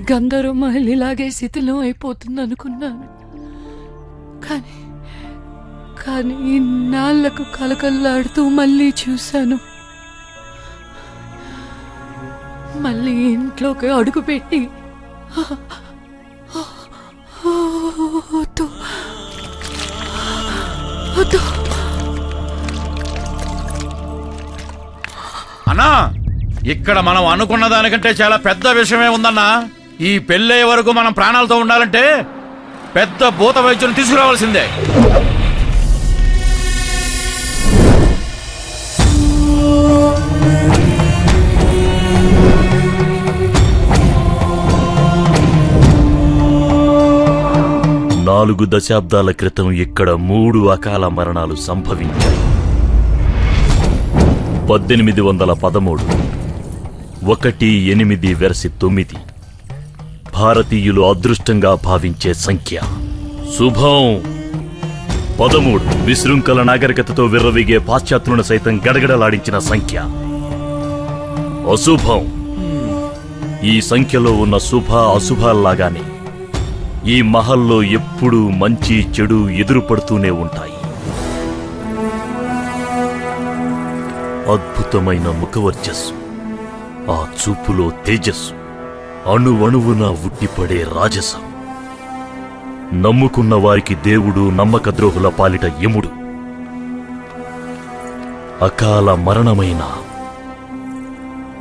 గంధర్వ మహల్ ఇలాగే శిథిలం అయిపోతుంది అనుకున్నాను. కానీ ఇన్నాళ్లకు కలకల్లాడుతూ మళ్ళీ చూశాను. మళ్ళీ ఇంట్లోకి అడుగుపెట్టి అన్నా, ఇక్కడ మనం అనుకున్న దానికంటే చాలా పెద్ద విషయమే ఉందన్నా. ఈ పెళ్ళయ్యే వరకు మనం ప్రాణాలతో ఉండాలంటే పెద్ద భూత వైద్యుని తీసుకురావాల్సిందే. నాలుగు దశాబ్దాల క్రితం ఇక్కడ 3 అకాల మరణాలు సంభవించాయి. 1813, 1-8-9 భారతీయులు అదృష్టంగా భావించే సంఖ్య. శుభం 13 విశృంఖల నాగరికతతో విర్రవీగే పాశ్చాత్యులను సైతం గడగడలాడించిన సంఖ్య. అశుభం. ఈ సంఖ్యలో ఉన్న శుభ అశుభాల్లాగానే ఈ మహల్లో ఎప్పుడూ మంచి చెడు ఎదురుపడుతూనే ఉంటాయి. అద్భుతమైన ముఖవర్చస్సు, ఆ చూపులో తేజస్సు, అణువణువున ఉట్టిపడే రాజసం. నమ్ముకున్న వారికి దేవుడు, నమ్మకద్రోహుల పాలిట యముడు. అకాల మరణమైన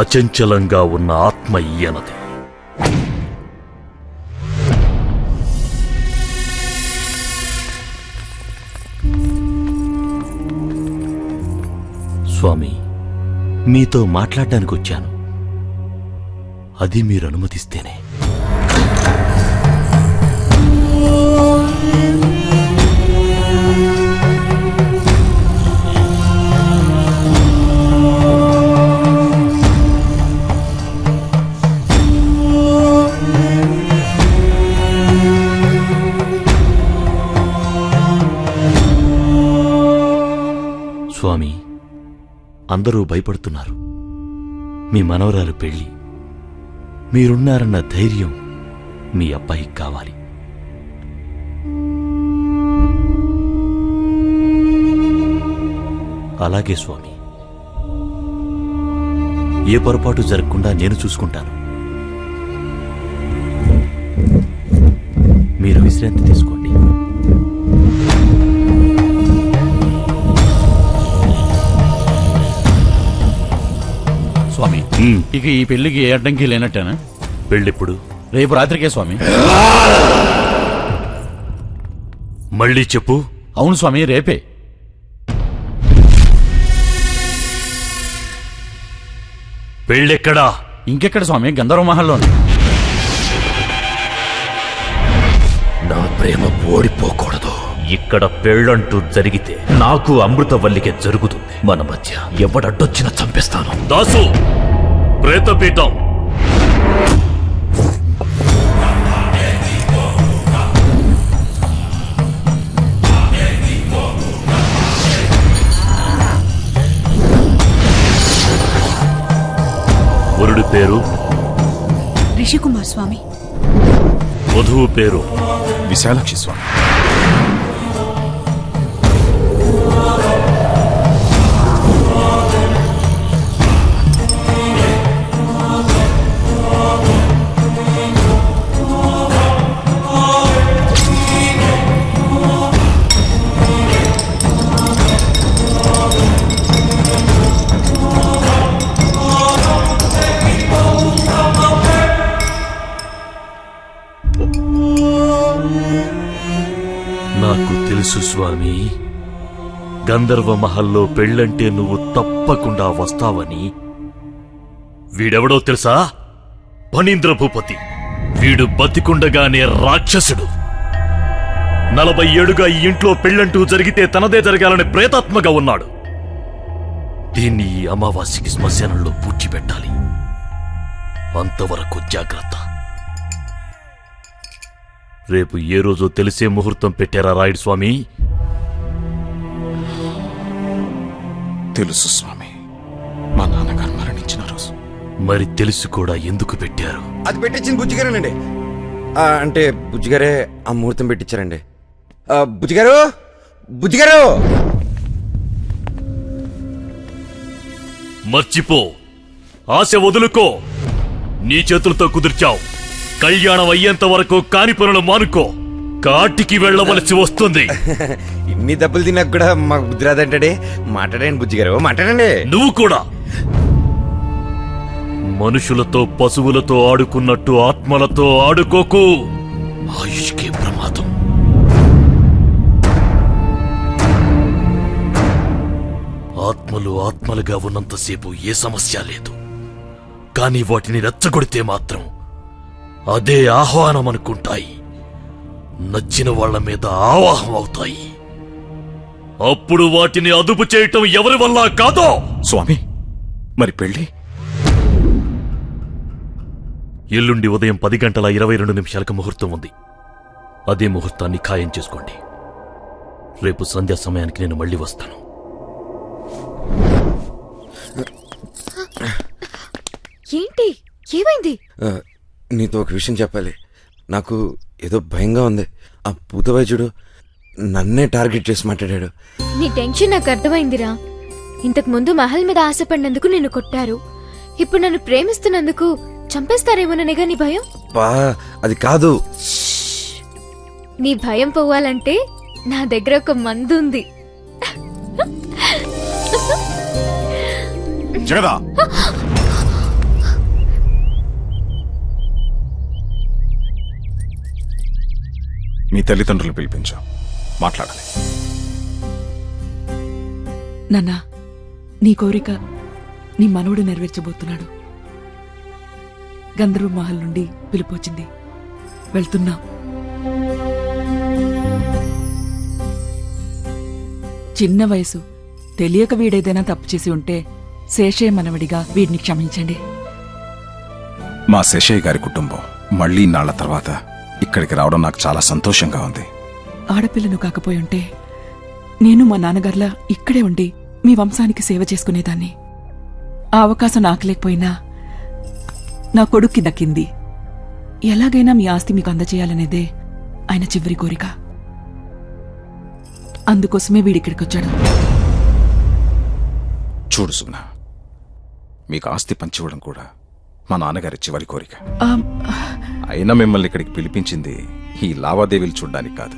అచంచలంగా ఉన్న ఆత్మ ఈయనది. స్వామి, మీతో మాట్లాడడానికి వచ్చాను. అది మీరు అనుమతిస్తేనే. స్వామి, అందరూ భయపడుతున్నారు. మీ మనవరాలు పెళ్లి, మీరున్నారన్న ధైర్యం మీ అబ్బాయికి కావాలి. అలాగే స్వామి, ఏ పొరపాటు జరగకుండా నేను చూసుకుంటాను. మీరు విశ్రాంతి తీసుకోండి. స్వామి, ఇక ఈ పెళ్లికి ఏ అడ్డంకి లేనట్టేనా? పెళ్ళెప్పుడు? రేపు రాత్రికే స్వామి. మళ్ళీ చెప్పు. అవును స్వామి, రేపే. పెళ్ళెక్కడా? ఇంకెక్కడ స్వామి, గంధర్వ మహల్లోనే. నా ప్రేమ ఓడిపోకూడదు. ఇక్కడ పెళ్ళంటూ జరిగితే నాకు అమృతవల్లికే జరుగుతుంది. మన మధ్య ఎవడడ్డొచ్చినా చంపేస్తాను. దాసు, ప్రేతపీఠం. వరుడి పేరు రిషికుమార్ స్వామి. వధువు పేరు విశాలాక్షి స్వామి. నాకు తెలుసు స్వామి, గంధర్వ మహల్లో పెళ్ళంటే నువ్వు తప్పకుండా వస్తావని. వీడెవడో తెలుసా? ఫణీంద్ర భూపతి. వీడు బతికుండగానే రాక్షసుడు. 40 ఏళ్లుగా ఈ ఇంట్లో పెళ్ళంటూ జరిగితే తనదే జరగాలని ప్రేతాత్మగా ఉన్నాడు. దీన్ని ఈ అమావాస్యకి శ్మశానంలో పూడ్చిపెట్టాలి. అంతవరకు జాగ్రత్త. రేపు ఏ రోజో తెలిసే ముహూర్తం పెట్టారా రాయుడు స్వామి? తెలుసు స్వామి, మా నాన్నగారు మరణించిన రోజు. మరి తెలిసి కూడా ఎందుకు పెట్టారు? అది పెట్టించింది బుజ్జిగారేనండి. అంటే బుజ్జిగారే ఆ ముహూర్తం పెట్టించారండి. బుజ్జిగారు, బుజ్జిగారు, మర్చిపో, ఆశ వదులుకో. నీ చేతులతో కుదిర్చావు. కళ్యాణం అయ్యేంత వరకు కాని పనులు మానుకో. కాటికి వెళ్ళవలసి వస్తుంది. ఇన్ని దెబ్బలు తిన్నాక కూడా మాకు బుద్ధి రాదంటాడే. మాట్లాడండి బుజ్జిగారు, మాట్లాడండి. నువ్వు కూడా మనుషులతో పశువులతో ఆడుకున్నట్టు ఆత్మలతో ఆడుకోకు. ఆయుష్కే ప్రమాదం. ఆత్మలు ఆత్మలుగా ఉన్నంతసేపు ఏ సమస్య లేదు. కానీ వాటిని రెచ్చగొడితే మాత్రం అదే ఆహ్వానం అనుకుంటాయి. నచ్చిన వాళ్ల మీద ఆవాహం అవుతాయి. అప్పుడు వాటిని అదుపు చేయటం ఎవరి వల్ల కాదో. స్వామి, మరి పెళ్లి? ఎల్లుండి ఉదయం 10:22 ముహూర్తం ఉంది. అదే ముహూర్తాన్ని ఖాయం చేసుకోండి. రేపు సంధ్యా సమయానికి నేను మళ్ళీ వస్తాను. ఏంటి, ఏమైంది? నీతో ఒక విషయం చెప్పాలి. నాకు ఏదో భయంగా ఉంది. ఆ భూతవైద్యుడు నన్నే టార్గెట్ చేసి మాట్లాడాడు. నీ టెన్షన్ నాకు అర్థమైందిరా. ఇంతకు ముందు మహల్ మీద ఆశపడినందుకు నిన్ను కొట్టారు. ఇప్పుడు నన్ను ప్రేమిస్తున్నందుకు చంపేస్తారేమోననేగా నీ భయం? అది కాదు. నీ భయం పోవాలంటే నా దగ్గర ఒక మందు ఉంది. జగదా, మీ తల్లిదండ్రులు పిలిపించా, మాట్లాడాలి. నాన్నా, నీ కోరిక నీ మనవడు నెరవేర్చబోతున్నాడు. గంధర్వ మహల్ నుండి పిలిపొచ్చింది. వెళ్తున్నా. చిన్న వయసు, తెలియక వీడేదైనా తప్పు చేసి ఉంటే శేషయ్య మనవడిగా వీడిని క్షమించండి. మా శేషయ్య గారి కుటుంబం మళ్లీ నాళ్ల తర్వాత ఇక్కడికి రావడం నాకు చాలా సంతోషంగా ఉంది. ఆడపిల్లను కాకపోయి ఉంటే నేను మా నాన్నగారిలా ఇక్కడే ఉండి మీ వంశానికి సేవ చేసుకునేదాన్ని. ఆ అవకాశం నాకు లేకపోయినా నా కొడుక్కి దక్కింది. ఎలాగైనా మీ ఆస్తి మీకు అందజేయాలనేదే ఆయన చివరి కోరిక. అందుకోసమే వీడిక్కడికొచ్చాడు. చూడు సుగుణ, మీకు ఆస్తి పంచివ్వడం కూడా మా నాన్నగారి చివరి కోరిక. అయినా మిమ్మల్ని ఇక్కడికి పిలిపించింది ఈ లావాదేవీలు చూడ్డానికి కాదు,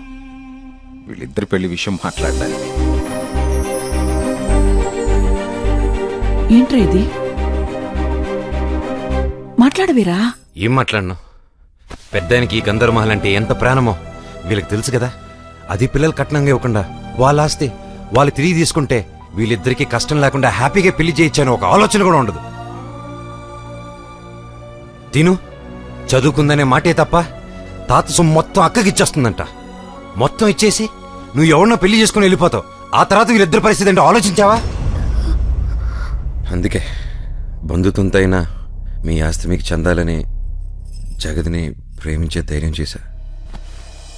వీళ్ళిద్దరి పెళ్లి విషయం మాట్లాడడానికి. ఏంట్రా ఇది? మాట్లాడవేరా? ఏం మాట్లాడను? పెద్దానికి ఈ గంధర్వమహల్ అంటే ఎంత ప్రాణమో వీళ్ళకి తెలుసు కదా. అది పిల్లలు కట్నంగా ఇవ్వకుండా వాళ్ళ ఆస్తి వాళ్ళు తిరిగి తీసుకుంటే వీళ్ళిద్దరికీ కష్టం లేకుండా హ్యాపీగా పెళ్లి చేయించాను ఒక ఆలోచన కూడా ఉండదు. తిను చదువుకుందనే మాటే తప్ప తాత సొమ్ము మొత్తం అక్కకిచ్చేస్తుందంట. మొత్తం ఇచ్చేసి నువ్వు ఎవరినో పెళ్లి చేసుకుని వెళ్ళిపోతావు. ఆ తర్వాత వీళ్ళిద్దరి పరిస్థితి అంటే ఆలోచించావా? అందుకే బంధుత్వంతైనా మీ ఆస్తి మీకు చెందాలని జగతిని ప్రేమించే ధైర్యం చేశా.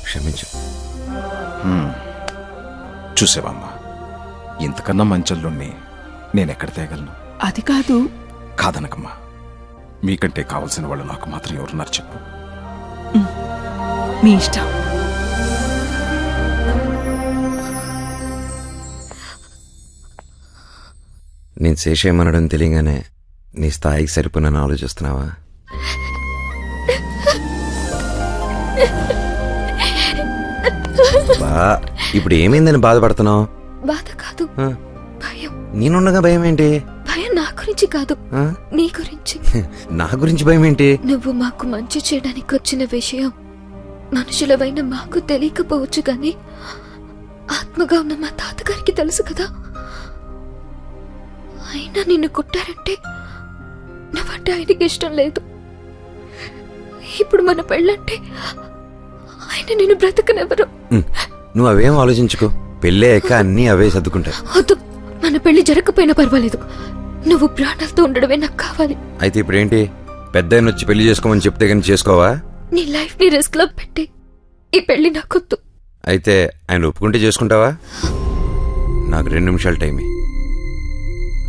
క్షమించు. చూసేవమ్మా, ఇంతకన్నా మంచల్లోని నేనెక్కడ తేగలను? అది కాదు. కాదనకమ్మా, మీకంటే కావలసిన వాళ్ళు నాకు మాత్రం ఎవరున్నారు చెప్పు. మీ ఇష్టం. నేను శేషేమనడం తెలియగానే నీ స్థాయికి సరిపోనని ఆలోచిస్తున్నావా? ఇప్పుడు ఏమైందని బాధపడుతున్నావు? బాధ కాదు, భయం. నేనుండగా భయం ఏంటి? భయం నా గురించి కాదు, నీ గురించి. నా గురించి భయం ఏంటి? నువ్వు మాకు మంచి చేయడానికి వచ్చిన విషయం మనుషులవైన మాకు తెలియకపోవచ్చు, కానీ ఆత్మగా ఉన్న మా తాతగారికి తెలుసు కదా. అయినా నిన్ను కొట్టారంటే నువ్వంటే ఆయనకి ఇష్టం లేదు. ఇప్పుడు మన పెళ్ళంటే ఆయన నిన్ను బ్రతకనెవరు. నువ్వు అవేం ఆలోచించుకో, పెళ్ళాక అన్నీ అవే సర్దుకుంటాయి. వద్దు, మన పెళ్లి జరగకపోయినా పర్వాలేదు, నువ్వు ప్రాణాలతో ఉండడమే నాకు కావాలి. అయితే ఇప్పుడేంటి, పెద్ద ఆయన వచ్చి పెళ్లి చేసుకోమని చెప్తే కానీ చేసుకోవా? నీ లైఫ్ ని రిస్క్ లో పెట్టి ఈ పెళ్లి నాకొద్దు. అయితే ఆయన ఒప్పుకుంటే చేసుకుంటావా? నాకు 2 నిమిషాలు టైం,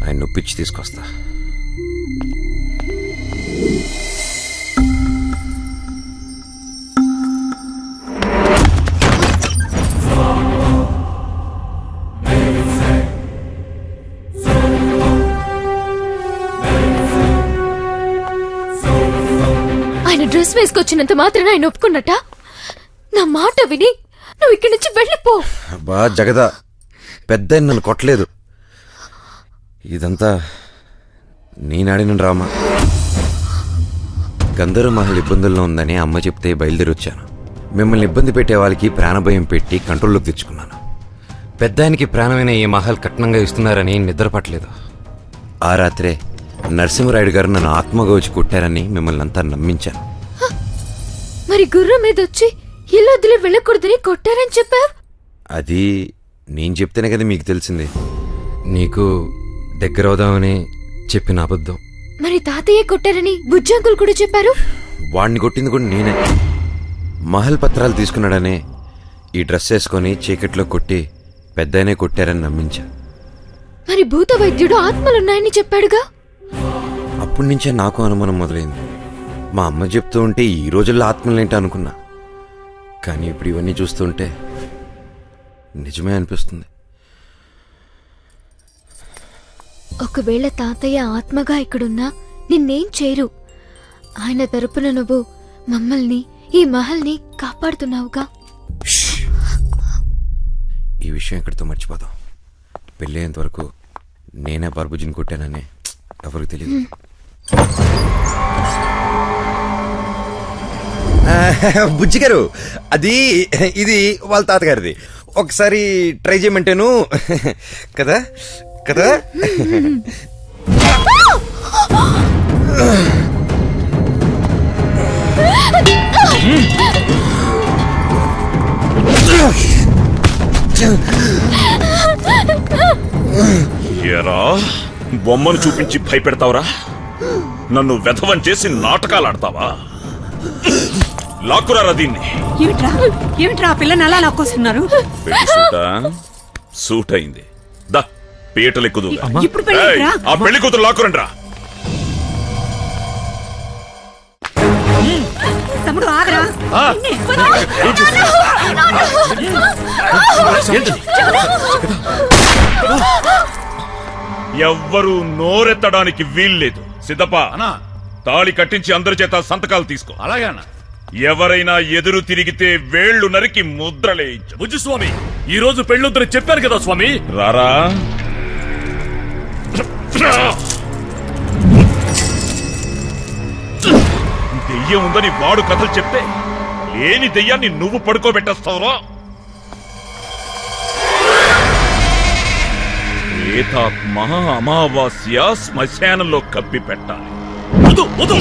ఆయన ఒప్పించి తీసుకొస్తా. డ్రెస్ వేసుకొచ్చినంత మాత్రాన ఆయన ఒప్పుకున్నట్ట? నా మాట విని నువ్వు ఇక్కడి నుంచి వెళ్ళిపో. బా జగదా, పెద్ద నన్ను కొట్టలేదు. ఇదంతా నేనాడిన డ్రామా. గంధర్వ మహల్ ఇబ్బందుల్లో ఉందని అమ్మ చెప్తే బయలుదేరి వచ్చాను. మిమ్మల్ని ఇబ్బంది పెట్టే వాళ్ళకి ప్రాణభయం పెట్టి కంట్రోల్లోకి తెచ్చుకున్నాను. పెద్దానికి ప్రాణమైన ఈ మహల్ కట్నంగా ఇస్తున్నారని నిద్రపట్టలేదు. ఆ రాత్రే నరసింహరాయుడు గారు నన్ను ఆత్మగౌచి కొట్టారని మిమ్మల్ని అంతా నమ్మించాను. మరి గుర్రం మీద వచ్చి ఇల్లు వదిలి వెళ్ళకూడదని కొట్టారని చెప్పావు. అది నేను చెప్తేనే కదా మీకు తెలిసింది. నీకు దగ్గరవుదామని చెప్పిన అబద్ధం. మరి తాతయ్య కొట్టారని బుజ్జంకులు కూడా చెప్పారు. వాడిని కొట్టింది కూడా నేనే. మహల్ పత్రాలు తీసుకున్నాడనే ఈ డ్రెస్ వేసుకొని చీకట్లో కొట్టి పెద్దనే కొట్టారని నమ్మించా. మరి భూత వైద్యుడు ఆత్మలున్నాయని చెప్పాడుగా. అప్పటి నుంచే నాకు అనుమానం మొదలైంది. మా అమ్మ చెప్తూ ఉంటే ఈ రోజుల్లో ఆత్మలేంటి అనుకున్నా. కానీ ఇప్పుడు ఇవన్నీ చూస్తుంటే నిజమే అనిపిస్తుంది. ఒకవేళ తాతయ్య ఆత్మగా ఇక్కడున్నా నిన్నేం చేయరు. ఆయన తరపున నువ్వు మమ్మల్ని, ఈ మహల్ని కాపాడుతున్నావుగా. ఈ విషయం ఇక్కడితో మర్చిపోదాం. పెళ్ళయ్యేంత వరకు నేనే బార్బుజిని కొట్టానని ఎవరికి తెలియదు. బుజ్జి గారు, అది ఇది వాళ్ళ తాతగారిది. ఒకసారి ట్రై చేయమంటేను కదా కదా. ఏరా, బొమ్మను చూపించి భయపెడతావురా? నన్ను వెధవం చేసి నాటకాలు ఆడతావా? లాక్కురారా దీన్ని. ఏమిట్రా పిల్లని అలా లాక్కొస్తున్నారు? పెళ్లి సూట్ అయింది. దా పీటలెక్కుదు. ఇప్పుడు పెళ్ళిరా? ఆ పెళ్లి కూతురు లాక్కురండి రా. తమ్ముడు ఆగరా. ఎవ్వరూ నోరెత్తడానికి వీల్లేదు. సిద్ధప్పా, అన్నా తాళి కట్టించి అందరి చేత సంతకాలు తీసుకో. అలాగే అన్న. ఎవరైనా ఎదురు తిరిగితే వేళ్లు నరికి ముద్రలేయించు. బుజ్జి స్వామి, ఈ రోజు పెళ్ళొద్దని చెప్పారు కదా స్వామి. రారా. దెయ్యం ఉందని వాడు కథలు చెప్తే లేని దెయ్యాన్ని నువ్వు పడుకోబెట్టేస్తావురా? ప్రేతాత్మ అమావాస్య శ్మశానంలో కప్పి పెట్టాలి. వద్దు, వద్దు.